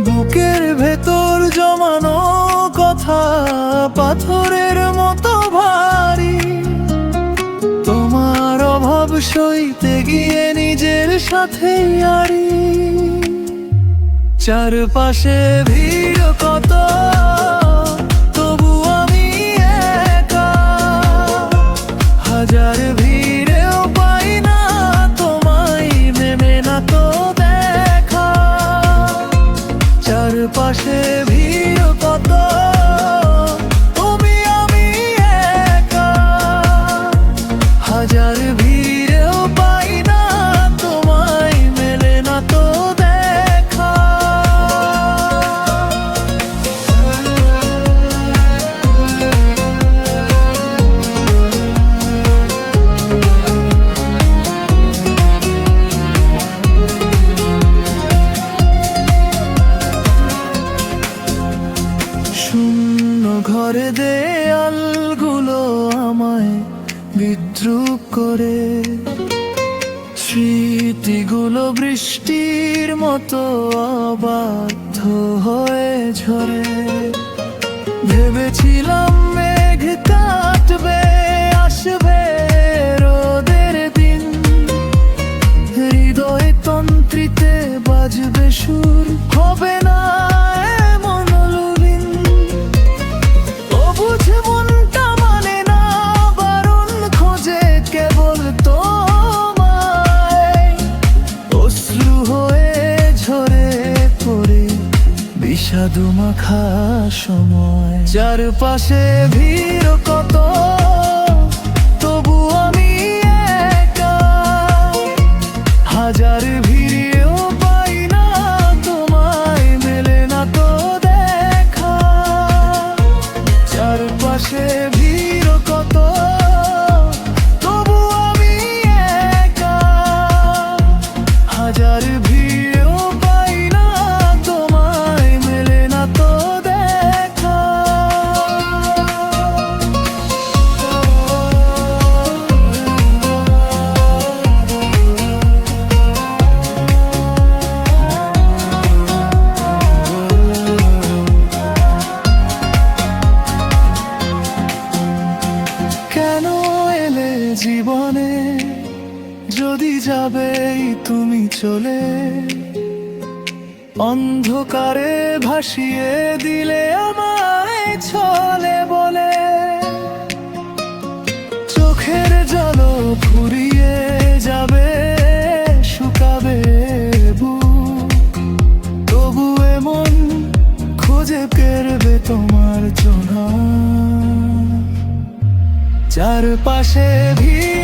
বুকের ভেতর জমানো কথা পাথরের মতো ভারী, তোমার অভাব সইতে গিয়ে নিজের সাথেই আড়ি। চারপাশে ভিড় কত, তবু আমি একা। হাজার ভিড়েও পাই না তোমায়, নেমে না তো দেখা। চারপাশে ভিড় কত, তুমি আমি একা। হাজার ভিড়েও পাই না তোমায়, মেলে না তো দেখা। শূন্য ঘরে দেয়ালগুলো আমায় বিদ্রুপ করে, স্মৃতিগুলো বৃষ্টির মতো অবাধ্য হয়ে ঝরে। ভেবেছিলাম মেঘ কাটবে, আসবে রোদের দিন। হৃদয় তন্ত্রীতে বাজবে সুর, হবে না এমন লুবিন। অবুঝ মনটা মানে না বারণ, খোঁজে কেবল তোমায়। অশ্রু হয়ে ঝরে পড়ে বিষাদ মাখা সময়। চারপাশে ভিড় কত, তবু আমি একা। হাজার ভিড়েও পাই না তোমায়, মেলে না তো দেখা। চারপাশে ভিড় কত, তবু আমি একা। হাজার ভিড়েও পাই না তোমায়, মেলে না তো দেখা। কেন এলে জীবনে, যদি যাবেই তুমি চলে? অন্ধকারে ভাসিয়ে দিলে আমায় ছলে বলে। চোখের জল ফুরিয়ে যাবে, শুকাবে বুক, তবু এমন খুঁজে কেড়বে তোমার জন্য। চারপাশে ভিড়